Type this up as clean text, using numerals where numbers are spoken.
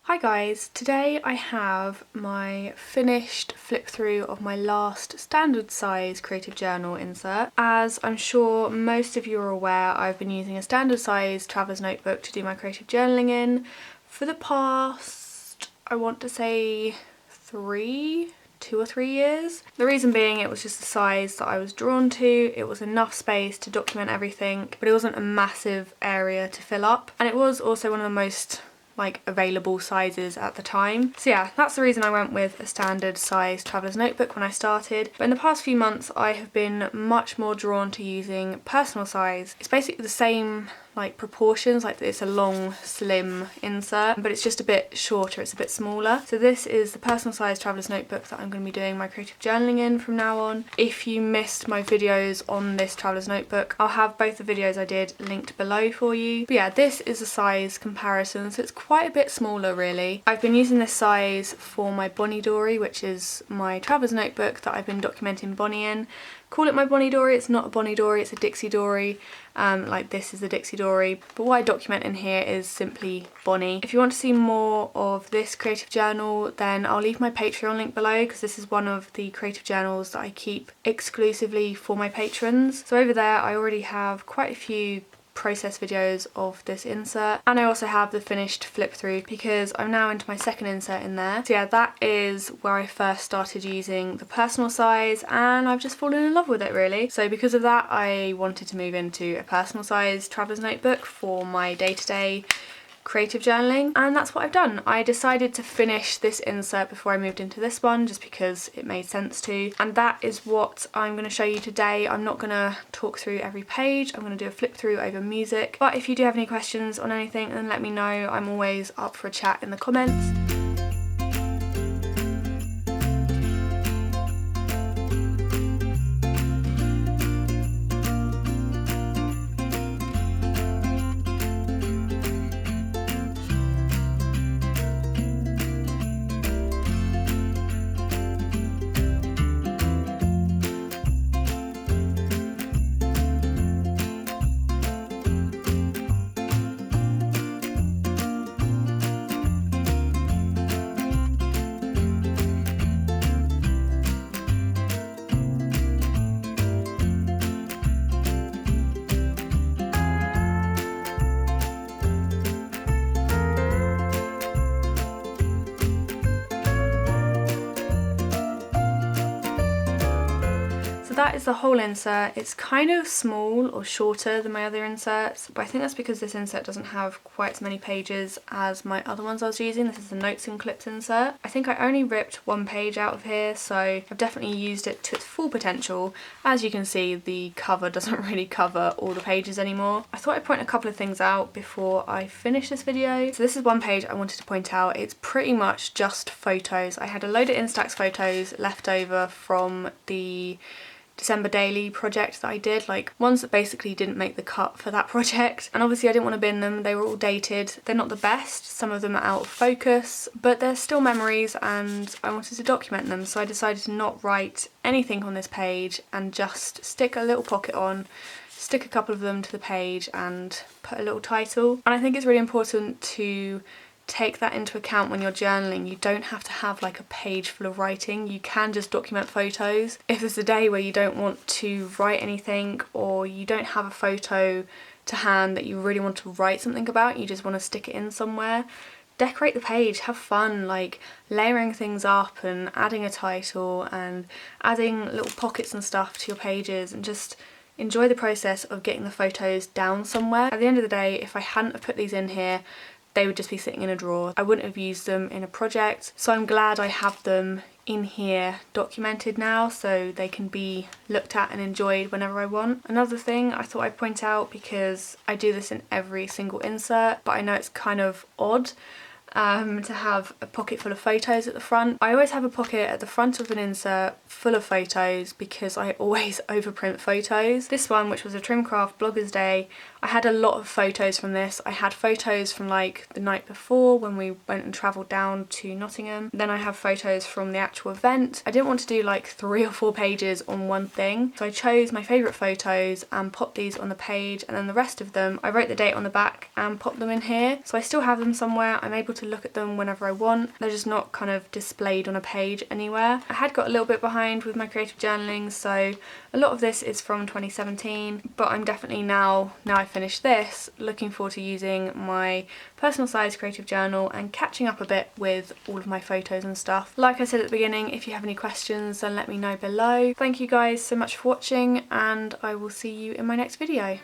Hi guys, today I have my finished flip through of my last standard size creative journal insert. As I'm sure most of you are aware, I've been using a standard size traveler's notebook to do my creative journaling in for the past, I want to say 2 or 3 years. The reason being it was just the size that I was drawn to. It was enough space to document everything, but it wasn't a massive area to fill up. And it was also one of the most available sizes at the time. So yeah, that's the reason I went with a standard size traveler's notebook when I started. But in the past few months I have been much more drawn to using personal size. It's basically the same proportions, it's a long slim insert, but it's just a bit shorter, it's a bit smaller. So this is the personal size traveler's notebook that I'm going to be doing my creative journaling in from now on. If you missed my videos on this traveler's notebook, I'll have both the videos I did linked below for you. But yeah, this is a size comparison, so it's quite a bit smaller really. I've been using this size for my Bonnie Dory, which is my traveler's notebook that I've been documenting Bonnie in. Call it my Bonnie Dory, it's not a Bonnie Dory, it's a Dixie Dory. This is the Dixie Dory, but what I document in here is simply Bonnie. If you want to see more of this creative journal, then I'll leave my Patreon link below, because this is one of the creative journals that I keep exclusively for my patrons. So over there I already have quite a few process videos of this insert, and I also have the finished flip through because I'm now into my second insert in there. So yeah, that is where I first started using the personal size, and I've just fallen in love with it really. So because of that I wanted to move into a personal size traveler's notebook for my day-to-day creative journaling, and that's what I've done. I decided to finish this insert before I moved into this one just because it made sense to, and that is what I'm going to show you today. I'm not going to talk through every page, I'm going to do a flip through over music, but if you do have any questions on anything then let me know. I'm always up for a chat in the comments. That is the whole insert. It's kind of small or shorter than my other inserts, but I think that's because this insert doesn't have quite as many pages as my other ones I was using. This is the notes and clips insert. I think I only ripped one page out of here, so I've definitely used it to its full potential. As you can see, the cover doesn't really cover all the pages anymore. I thought I'd point a couple of things out before I finish this video. So this is one page I wanted to point out. It's pretty much just photos. I had a load of Instax photos left over from the December daily project that I did, ones that basically didn't make the cut for that project, and obviously I didn't want to bin them. They were all dated, they're not the best, some of them are out of focus, but they're still memories and I wanted to document them, so I decided to not write anything on this page and just stick a little pocket on, stick a couple of them to the page and put a little title. And I think it's really important to take that into account when you're journaling. You don't have to have a page full of writing, you can just document photos. If there's a day where you don't want to write anything, or you don't have a photo to hand that you really want to write something about, you just want to stick it in somewhere, decorate the page, have fun, layering things up and adding a title and adding little pockets and stuff to your pages, and just enjoy the process of getting the photos down somewhere. At the end of the day, if I hadn't have put these in here, they would just be sitting in a drawer. I wouldn't have used them in a project, so I'm glad I have them in here documented now so they can be looked at and enjoyed whenever I want. Another thing I thought I'd point out, because I do this in every single insert, but I know it's kind of odd to have a pocket full of photos at the front. I always have a pocket at the front of an insert full of photos because I always overprint photos. This one, which was a Trimcraft Bloggers Day, I had a lot of photos from this. I had photos from like the night before when we went and travelled down to Nottingham. Then I have photos from the actual event. I didn't want to do like 3 or 4 pages on one thing, so I chose my favourite photos and popped these on the page, and then the rest of them I wrote the date on the back and popped them in here. So I still have them somewhere. I'm able to look at them whenever I want. They're just not kind of displayed on a page anywhere. I had got a little bit behind with my creative journaling, so a lot of this is from 2017, but I'm definitely now I finished this, looking forward to using my personal size creative journal and catching up a bit with all of my photos and stuff. Like I said at the beginning, if you have any questions then let me know below. Thank you guys so much for watching, and I will see you in my next video.